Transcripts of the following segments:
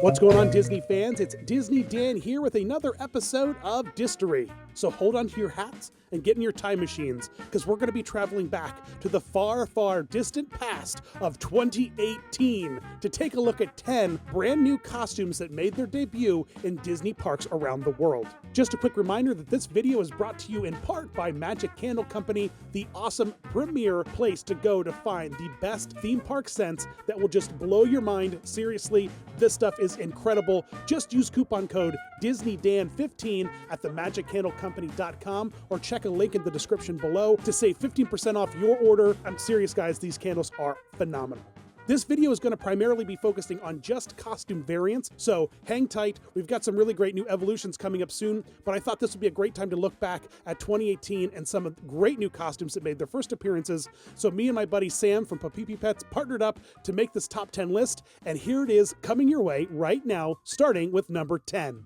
What's going on, Disney fans? It's Disney Dan here with another episode of Distory. So hold on to your hats and get in your time machines, because we're going to be traveling back to the far, far distant past of 2018 to take a look at 10 brand new costumes that made their debut in Disney parks around the world. Just a quick reminder that this video is brought to you in part by Magic Candle Company, the awesome premier place to go to find the best theme park scents that will just blow your mind. Seriously, this stuff is incredible. Just use coupon code DisneyDan15 at themagiccandlecompany.com or check a link in the description below to save 15% off your order. I'm serious, guys, these candles are phenomenal. This video is going to primarily be focusing on just costume variants, so hang tight. We've got some really great new evolutions coming up soon, but I thought this would be a great time to look back at 2018 and some of the great new costumes that made their first appearances. So me and my buddy Sam from Papipi Pets partnered up to make this top 10 list, and here it is coming your way right now, starting with number 10.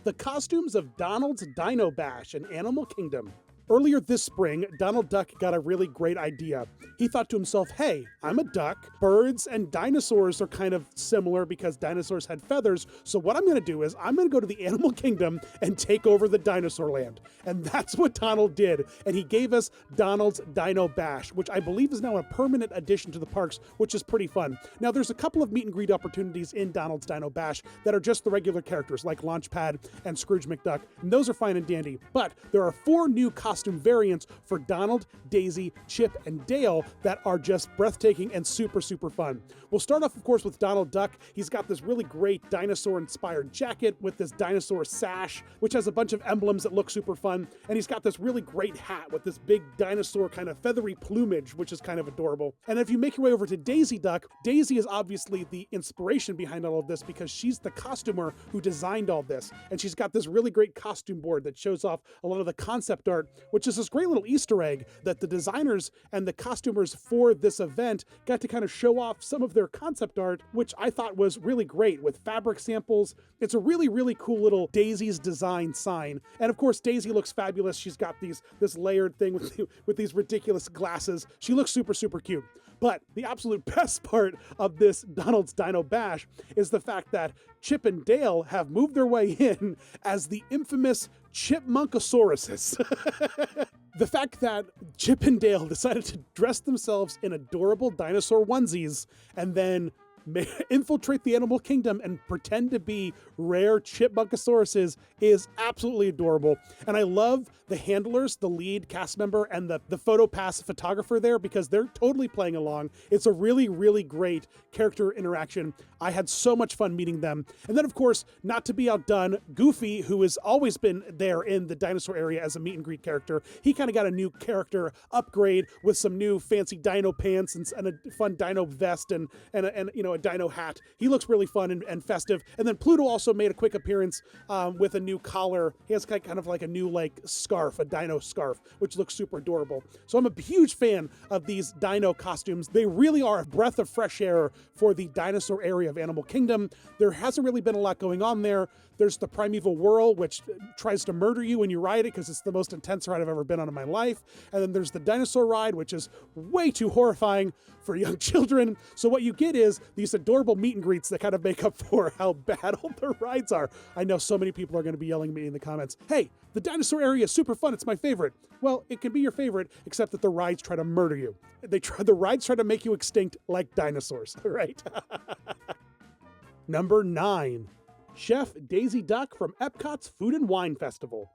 The costumes of Donald's Dino Bash in Animal Kingdom. Earlier this spring, Donald Duck got a really great idea. He thought to himself, hey, I'm a duck. Birds and dinosaurs are kind of similar because dinosaurs had feathers. So what I'm going to do is I'm going to go to the Animal Kingdom and take over the dinosaur land. And that's what Donald did. And he gave us Donald's Dino Bash, which I believe is now a permanent addition to the parks, which is pretty fun. Now, there's a couple of meet and greet opportunities in Donald's Dino Bash that are just the regular characters like Launchpad and Scrooge McDuck. And those are fine and dandy. But there are 4 new costume variants for Donald, Daisy, Chip, and Dale that are just breathtaking and super, super fun. We'll start off, of course, with Donald Duck. He's got this really great dinosaur-inspired jacket with this dinosaur sash, which has a bunch of emblems that look super fun. And he's got this really great hat with this big dinosaur kind of feathery plumage, which is kind of adorable. And if you make your way over to Daisy Duck, Daisy is obviously the inspiration behind all of this because she's the costumer who designed all this. And she's got this really great costume board that shows off a lot of the concept art, which is this great little Easter egg that the designers and the costumers for this event got to kind of show off some of their concept art, which I thought was really great with fabric samples. It's a really, really cool little Daisy's design sign. And of course, Daisy looks fabulous. She's got this layered thing with these ridiculous glasses. She looks super, super cute. But the absolute best part of this Donald's Dino Bash is the fact that Chip and Dale have moved their way in as the infamous Chipmunkosauruses. The fact that Chip and Dale decided to dress themselves in adorable dinosaur onesies and then infiltrate the Animal Kingdom and pretend to be rare Chipmunkosauruses is absolutely adorable. And I love the handlers, the lead cast member, and the PhotoPass photographer there because they're totally playing along. It's a really, really great character interaction. I had so much fun meeting them. And then, of course, not to be outdone, Goofy, who has always been there in the dinosaur area as a meet and greet character, he kind of got a new character upgrade with some new fancy dino pants and a fun dino vest and you know, a dino hat. He looks really fun and festive. And then Pluto also made a quick appearance with a new collar. He has kind of like a new scarf, a dino scarf, which looks super adorable. So I'm a huge fan of these dino costumes. They really are a breath of fresh air for the dinosaur area of Animal Kingdom. There hasn't really been a lot going on there. There's the Primeval Whirl, which tries to murder you when you ride it because it's the most intense ride I've ever been on in my life. And then there's the dinosaur ride, which is way too horrifying for young children. So what you get is these adorable meet and greets that kind of make up for how bad all the rides are. I know so many people are going to be yelling at me in the comments, hey, the dinosaur area is super fun, it's my favorite. Well, it can be your favorite, except that the rides try to murder you. The rides try to make you extinct like dinosaurs, right? Number 9. Chef Daisy Duck from Epcot's Food and Wine Festival.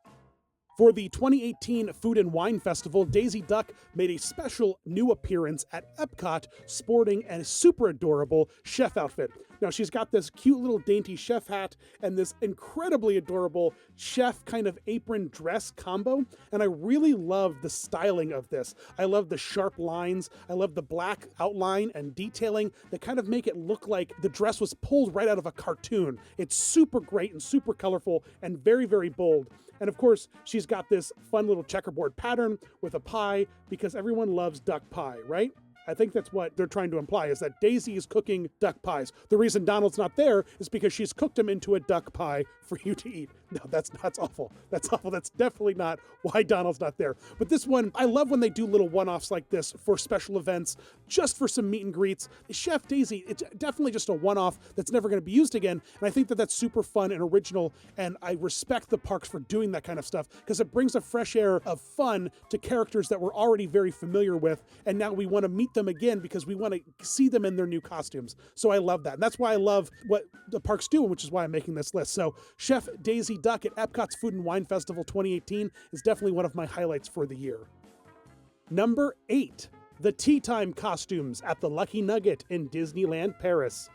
For the 2018 Food and Wine Festival, Daisy Duck made a special new appearance at Epcot sporting a super adorable chef outfit. Now, she's got this cute little dainty chef hat and this incredibly adorable chef kind of apron dress combo, and I really love the styling of this. I love the sharp lines. I love the black outline and detailing that kind of make it look like the dress was pulled right out of a cartoon. It's super great and super colorful and very, very bold. And of course, she's got this fun little checkerboard pattern with a pie because everyone loves duck pie, right? I think that's what they're trying to imply, is that Daisy is cooking duck pies. The reason Donald's not there is because she's cooked them into a duck pie for you to eat. No, that's awful. That's awful. That's definitely not why Donald's not there. But this one, I love when they do little one-offs like this for special events, just for some meet and greets. Chef Daisy, it's definitely just a one-off that's never going to be used again. And I think that that's super fun and original. And I respect the parks for doing that kind of stuff because it brings a fresh air of fun to characters that we're already very familiar with. And now we want to meet them again because we want to see them in their new costumes. So I love that. And that's why I love what the parks do, which is why I'm making this list. So Chef Daisy Duck at Epcot's Food and Wine Festival 2018 is definitely one of my highlights for the year. Number 8, the tea time costumes at the Lucky Nugget in Disneyland Paris.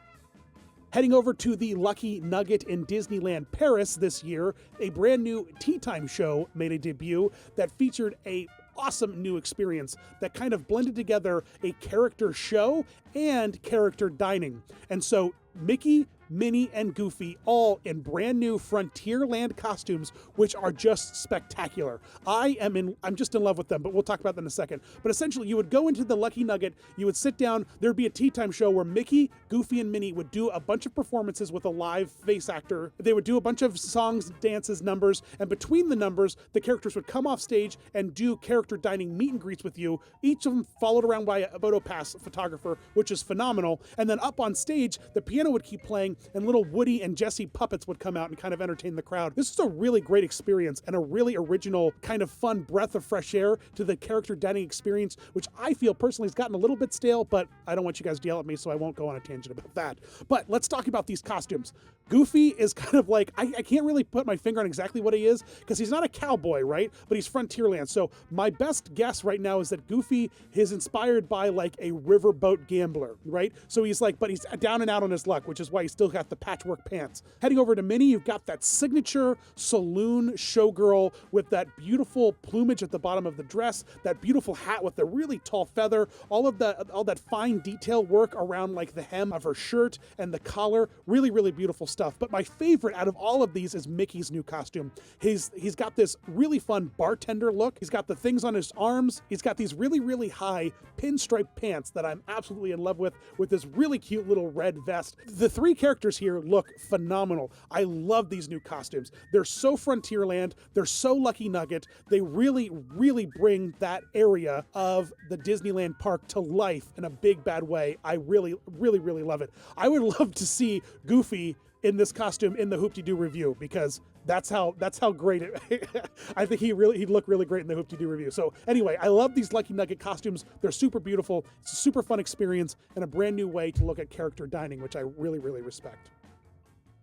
Heading over to the Lucky Nugget in Disneyland Paris this year, a brand new tea time show made a debut that featured a awesome new experience that kind of blended together a character show and character dining. And so Mickey, Minnie, and Goofy all in brand new Frontierland costumes, which are just spectacular. I'm just in love with them, but we'll talk about that in a second. But essentially, you would go into the Lucky Nugget, you would sit down, there'd be a tea time show where Mickey, Goofy, and Minnie would do a bunch of performances with a live face actor. They would do a bunch of songs, dances, numbers, and between the numbers, the characters would come off stage and do character dining meet and greets with you, each of them followed around by a PhotoPass photographer, which is phenomenal. And then up on stage, the piano would keep playing, and little Woody and Jesse puppets would come out and kind of entertain the crowd. This is a really great experience and a really original kind of fun breath of fresh air to the character dining experience, which I feel personally has gotten a little bit stale, but I don't want you guys to yell at me, so I won't go on a tangent about that. But let's talk about these costumes. Goofy is kind of like, I can't really put my finger on exactly what he is, because he's not a cowboy, right? But he's Frontierland. So my best guess right now is that Goofy is inspired by like a riverboat gambler, right? So he's like, but he's down and out on his luck, which is why he's still got the patchwork pants. Heading over to Minnie, you've got that signature saloon showgirl with that beautiful plumage at the bottom of the dress, that beautiful hat with the really tall feather, all that fine detail work around like the hem of her shirt and the collar, really, really beautiful stuff. But my favorite out of all of these is Mickey's new costume. He's got this really fun bartender look. He's got the things on his arms. He's got these really, really high pinstripe pants that I'm absolutely in love with this really cute little red vest. The three characters here look phenomenal. I love these new costumes. They're so Frontierland. They're so Lucky Nugget. They really, really bring that area of the Disneyland park to life in a big, bad way. I really, really, really love it. I would love to see Goofy in this costume in the Hoop-Dee-Doo review, because that's how great it I think he'd look really great in the Hoop-Dee-Doo review. So anyway, I love these Lucky Nugget costumes. They're super beautiful. It's a super fun experience and a brand new way to look at character dining, which I really, really respect.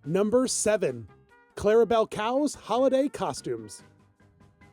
Number 7, Clarabelle Cow's holiday costumes.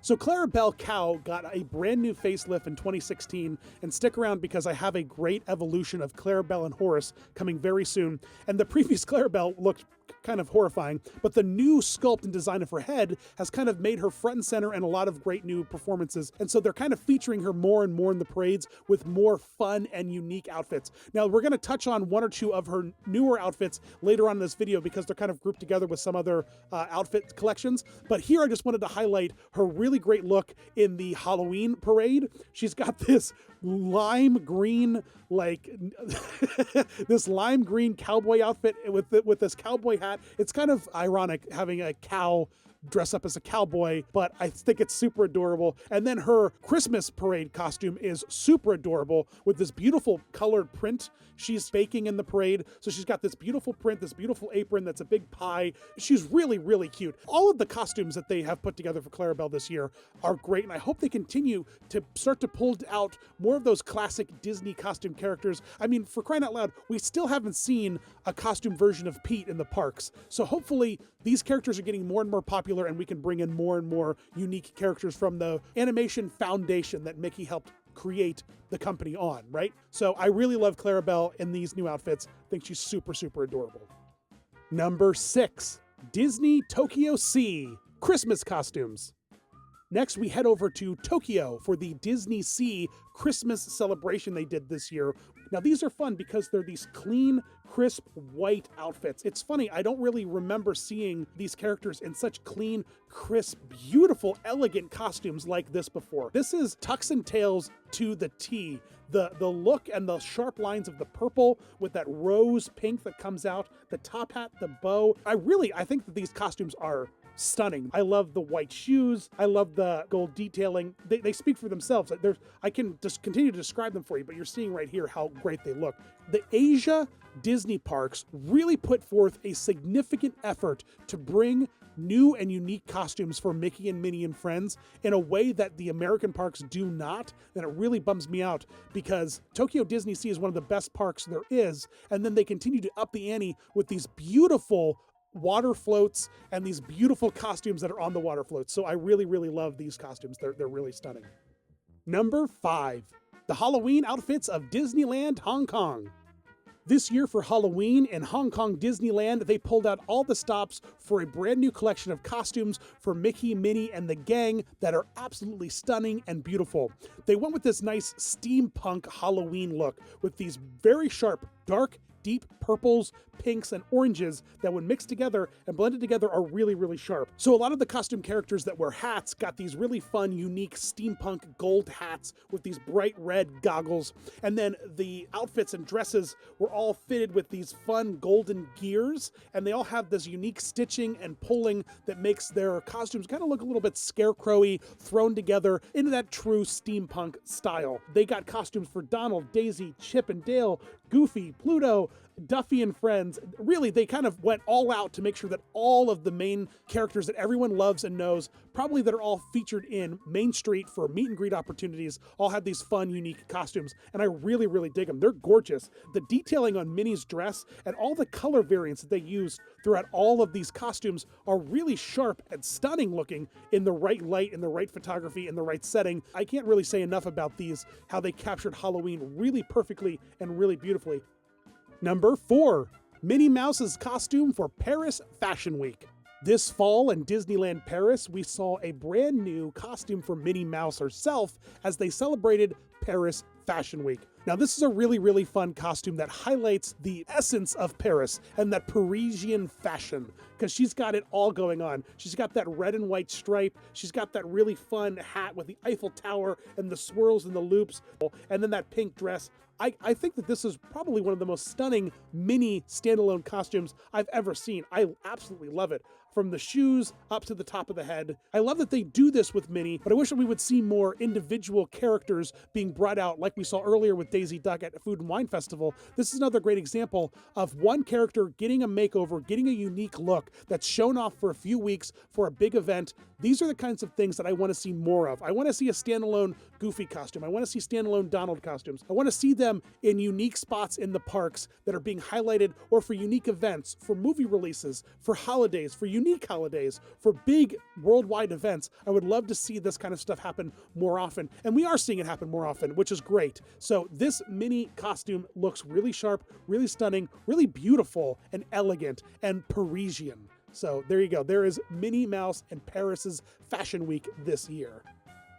So Clarabelle Cow got a brand new facelift in 2016, and stick around because I have a great evolution of Clarabelle and Horace coming very soon. And the previous Clarabelle looked kind of horrifying, but the new sculpt and design of her head has kind of made her front and center in a lot of great new performances. And so they're kind of featuring her more and more in the parades with more fun and unique outfits. Now we're going to touch on one or two of her newer outfits later on in this video because they're kind of grouped together with some other outfit collections. But here I just wanted to highlight her really great look in the Halloween parade. She's got this lime green, like this lime green cowboy outfit with this cowboy hat. It's kind of ironic having a cow dress up as a cowboy, but I think it's super adorable. And then her Christmas parade costume is super adorable with this beautiful colored print. She's baking in the parade, so she's got this beautiful print, this beautiful apron that's a big pie. She's really, really cute. All of the costumes that they have put together for Clarabelle this year are great, and I hope they continue to start to pull out more of those classic Disney costume characters. I mean, for crying out loud, we still haven't seen a costume version of Pete in the parks, so hopefully these characters are getting more and more popular and we can bring in more and more unique characters from the animation foundation that Mickey helped create the company on, right? So I really love Clarabelle in these new outfits. I think she's super, super adorable. Number 6, Disney Tokyo Sea Christmas costumes. Next, we head over to Tokyo for the Disney Sea Christmas celebration they did this year. Now, these are fun because they're these clean, crisp white outfits. It's funny, I don't really remember seeing these characters in such clean, crisp, beautiful, elegant costumes like this before. This is Tux and Tails to the T. The look and the sharp lines of the purple with that rose pink that comes out, the top hat, the bow. I think that these costumes are stunning. I love the white shoes. I love the gold detailing. They speak for themselves. I can just continue to describe them for you, but you're seeing right here how great they look. The Asia Disney parks really put forth a significant effort to bring new and unique costumes for Mickey and Minnie and Friends in a way that the American parks do not, and it really bums me out because Tokyo Disney Sea is one of the best parks there is, and then they continue to up the ante with these beautiful water floats and these beautiful costumes that are on the water floats. So I really, really love these costumes. They're really stunning. Number 5, the Halloween outfits of Disneyland Hong Kong. This year for Halloween in Hong Kong Disneyland, they pulled out all the stops for a brand new collection of costumes for Mickey, Minnie, and the gang that are absolutely stunning and beautiful. They went with this nice steampunk Halloween look with these very sharp, dark, deep purples, pinks, and oranges that when mixed together and blended together are really, really sharp. So a lot of the costume characters that wear hats got these really fun, unique steampunk gold hats with these bright red goggles. And then the outfits and dresses were all fitted with these fun golden gears, and they all have this unique stitching and pulling that makes their costumes kind of look a little bit scarecrowy, thrown together into that true steampunk style. They got costumes for Donald, Daisy, Chip and Dale, Goofy, Pluto, Duffy and Friends. Really, they kind of went all out to make sure that all of the main characters that everyone loves and knows, probably that are all featured in Main Street for meet and greet opportunities, all had these fun, unique costumes. And I really, really dig them. They're gorgeous. The detailing on Minnie's dress and all the color variants that they used throughout all of these costumes are really sharp and stunning looking in the right light, in the right photography, in the right setting. I can't really say enough about these, how they captured Halloween really perfectly and really beautifully. Number 4, Minnie Mouse's costume for Paris Fashion Week. This fall in Disneyland Paris, we saw a brand new costume for Minnie Mouse herself as they celebrated Paris Fashion Week. Now, this is a really, really fun costume that highlights the essence of Paris and that Parisian fashion, because she's got it all going on. She's got that red and white stripe. She's got that really fun hat with the Eiffel Tower and the swirls and the loops, and then that pink dress. I think that this is probably one of the most stunning Minnie standalone costumes I've ever seen. I absolutely love it. From the shoes up to the top of the head. I love that they do this with Minnie, but I wish that we would see more individual characters being brought out like we saw earlier with Daisy Duck at Food and Wine Festival. This is another great example of one character getting a makeover, getting a unique look that's shown off for a few weeks for a big event. These are the kinds of things that I want to see more of. I want to see a standalone Goofy costume. I want to see standalone Donald costumes. I want to see them in unique spots in the parks that are being highlighted, or for unique events, for movie releases, for holidays, for unique holidays, for big worldwide events. I would love to see this kind of stuff happen more often. And we are seeing it happen more often, which is great. So this Minnie costume looks really sharp, really stunning, really beautiful and elegant and Parisian. So there you go. There is Minnie Mouse and Paris's Fashion Week this year.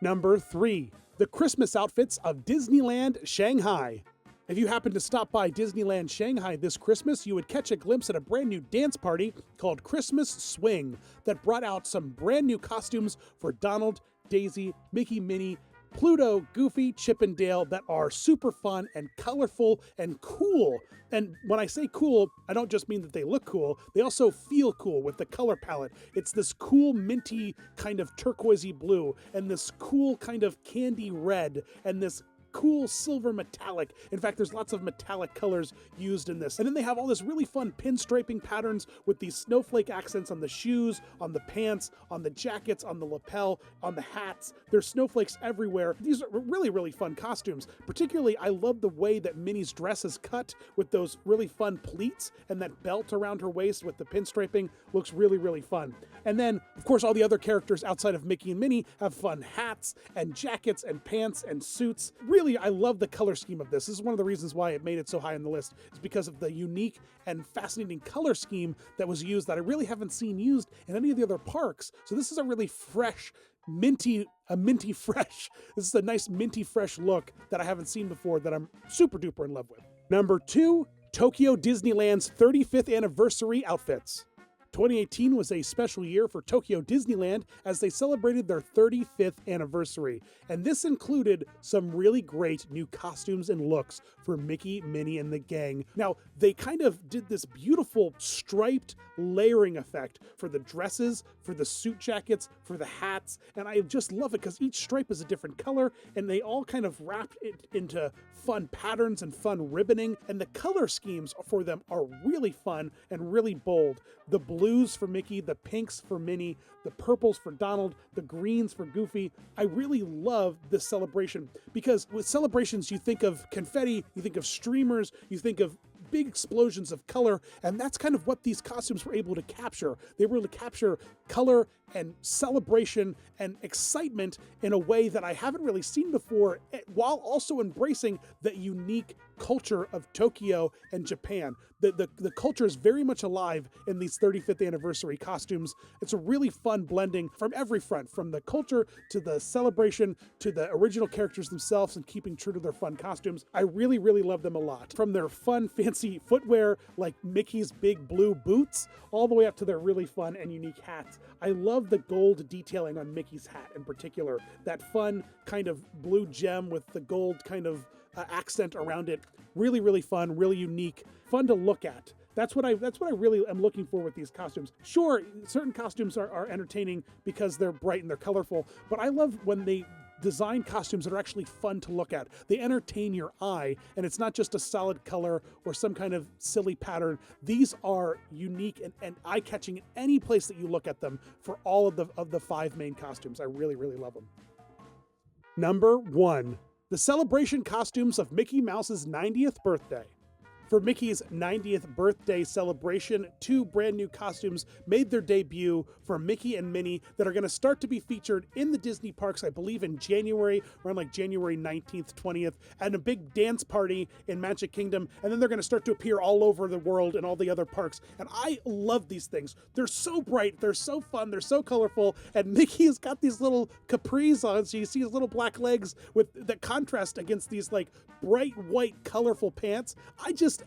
Number 3, the Christmas outfits of Disneyland Shanghai. If you happen to stop by Disneyland Shanghai this Christmas, you would catch a glimpse at a brand new dance party called Christmas Swing that brought out some brand new costumes for Donald, Daisy, Mickey, Minnie, Pluto, Goofy, Chip and Dale that are super fun and colorful and cool. And when I say cool, I don't just mean that they look cool, they also feel cool with the color palette. It's this cool minty kind of turquoisey blue and this cool kind of candy red and this cool silver metallic. In fact, there's lots of metallic colors used in this. And then they have all this really fun pinstriping patterns with these snowflake accents on the shoes, on the pants, on the jackets, on the lapel, on the hats. There's snowflakes everywhere. These are really, really fun costumes. Particularly, I love the way that Minnie's dress is cut with those really fun pleats, and that belt around her waist with the pinstriping looks really, really fun. And then, of course, all the other characters outside of Mickey and Minnie have fun hats and jackets and pants and suits. Really, I love the color scheme of this. This is one of the reasons why it made it so high on the list, is because of the unique and fascinating color scheme that was used that I really haven't seen used in any of the other parks. So this is a really fresh, minty fresh. This is a nice minty fresh look that I haven't seen before that I'm super duper in love with. Number 2, Tokyo Disneyland's 35th anniversary outfits. 2018 was a special year for Tokyo Disneyland as they celebrated their 35th anniversary, and this included some really great new costumes and looks for Mickey, Minnie, and the gang. Now, they kind of did this beautiful striped layering effect for the dresses, for the suit jackets, for the hats, and I just love it because each stripe is a different color, and they all kind of wrapped it into fun patterns and fun ribboning, and the color schemes for them are really fun and really bold. The blues for Mickey, the pinks for Minnie, the purples for Donald, the greens for Goofy. I really love this celebration because with celebrations you think of confetti, you think of streamers, you think of big explosions of color, and that's kind of what these costumes were able to capture. They were able to capture color and celebration and excitement in a way that I haven't really seen before, while also embracing the unique culture of Tokyo and Japan. The culture is very much alive in these 35th anniversary costumes. It's a really fun blending from every front, from the culture to the celebration to the original characters themselves and keeping true to their fun costumes. I really, really love them a lot. From their fun, fancy footwear like Mickey's big blue boots, all the way up to their really fun and unique hats. I love the gold detailing on Mickey's hat in particular. That fun kind of blue gem with the gold kind of accent around it. Really, really fun, really unique, fun to look at. That's what I really am looking for with these costumes. Sure, certain costumes are entertaining because they're bright and they're colorful, but I love when they design costumes that are actually fun to look at. They entertain your eye, and it's not just a solid color or some kind of silly pattern. These are unique and eye-catching in any place that you look at them for all of the 5 main costumes. I really, really love them. Number 1. The celebration costumes of Mickey Mouse's 90th birthday. For Mickey's 90th birthday celebration, 2 brand new costumes made their debut for Mickey and Minnie that are going to start to be featured in the Disney parks, I believe in January, around like January 19th, 20th, and a big dance party in Magic Kingdom, and then they're going to start to appear all over the world and all the other parks. And I love these things. They're so bright, they're so fun, they're so colorful, and Mickey has got these little capris on, so you see his little black legs with the contrast against these like bright white colorful pants. I just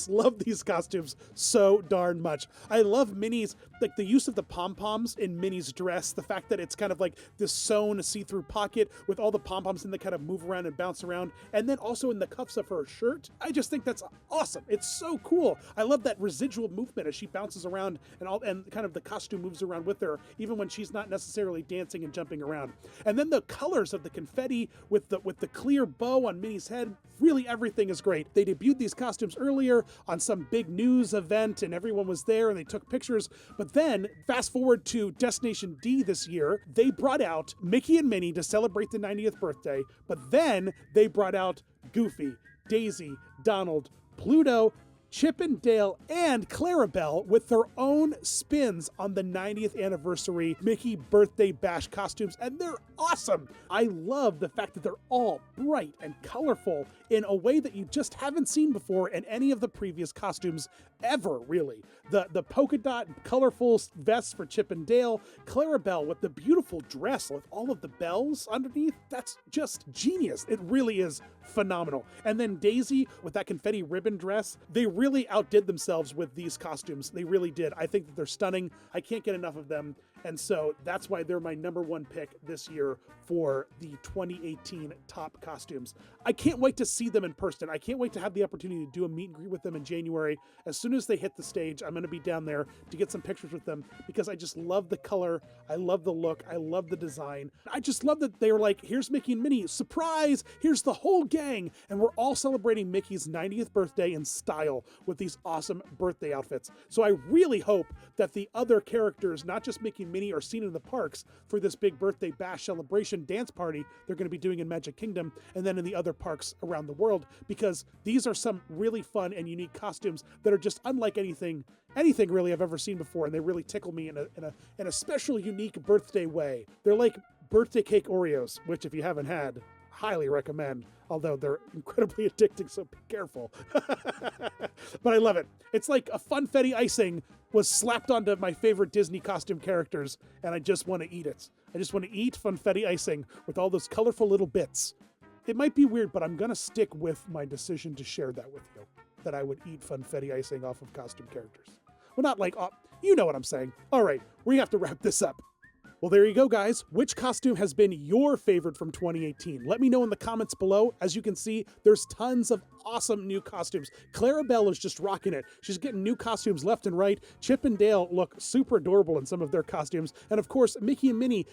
love these costumes so darn much. I love Minnie's, like the use of the pom-poms in Minnie's dress, the fact that it's kind of like this sewn see-through pocket with all the pom-poms and they kind of move around and bounce around, and then also in the cuffs of her shirt. I just think that's awesome. It's so cool. I love that residual movement as she bounces around and kind of the costume moves around with her, even when she's not necessarily dancing and jumping around. And then the colors of the confetti with the clear bow on Minnie's head, really everything is great. They debuted these costumes earlier on some big news event and everyone was there and they took pictures. But then fast forward to Destination D this year, they brought out Mickey and Minnie to celebrate the 90th birthday, but then they brought out Goofy, Daisy, Donald, Pluto, Chip and Dale, and Clarabelle with their own spins on the 90th anniversary Mickey Birthday Bash costumes, and they're awesome. I love the fact that they're all bright and colorful in a way that you just haven't seen before in any of the previous costumes ever, really. The polka dot colorful vests for Chip and Dale, Clarabelle with the beautiful dress with all of the bells underneath, that's just genius. It really is phenomenal. And then Daisy with that confetti ribbon dress, they really outdid themselves with these costumes. They really did. I think that they're stunning. I can't get enough of them. And so that's why they're my number 1 pick this year for the 2018 top costumes. I can't wait to see them in person. I can't wait to have the opportunity to do a meet and greet with them in January. As soon as they hit the stage, I'm going to be down there to get some pictures with them because I just love the color. I love the look. I love the design. I just love that they were like, here's Mickey and Minnie, surprise, here's the whole gang. And we're all celebrating Mickey's 90th birthday in style with these awesome birthday outfits. So I really hope that the other characters, not just Mickey and Minnie, are seen in the parks for this big birthday bash celebration dance party they're going to be doing in Magic Kingdom and then in the other parks around the world, because these are some really fun and unique costumes that are just unlike anything really I've ever seen before, and they really tickle me in a special, unique birthday way. They're like birthday cake Oreos, which if you haven't had, highly recommend, although they're incredibly addicting, so be careful. But I love it. It's like a funfetti icing was slapped onto my favorite Disney costume characters, and I just want to eat it. I just want to eat funfetti icing with all those colorful little bits. It might be weird, but I'm going to stick with my decision to share that with you. that I would eat funfetti icing off of costume characters. Well, not like, you know what I'm saying. All right, we have to wrap this up. Well, there you go, guys. Which costume has been your favorite from 2018? Let me know in the comments below. As you can see, there's tons of awesome new costumes. Clarabelle is just rocking it. She's getting new costumes left and right. Chip and Dale look super adorable in some of their costumes. And of course, Mickey and Minnie,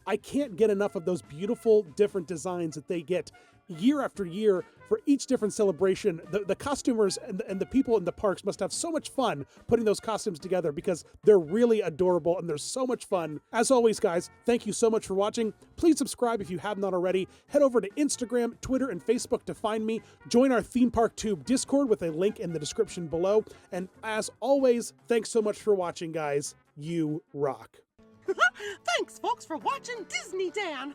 I can't get enough of those beautiful different designs that they get year after year for each different celebration. The costumers and the people in the parks must have so much fun putting those costumes together because they're really adorable and they're so much fun. As always, guys, thank you so much for watching. Please subscribe if you have not already. Head over to Instagram, Twitter, and Facebook to find me. Join our Theme Park Tube Discord with a link in the description below. And as always, thanks so much for watching, guys. You rock. Thanks, folks, for watching Disney Dan.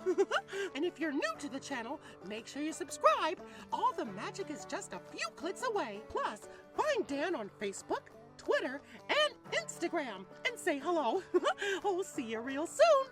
And if you're new to the channel, make sure you subscribe. All the magic is just a few clicks away. Plus, find Dan on Facebook, Twitter, and Instagram. And say hello. Oh, see you real soon.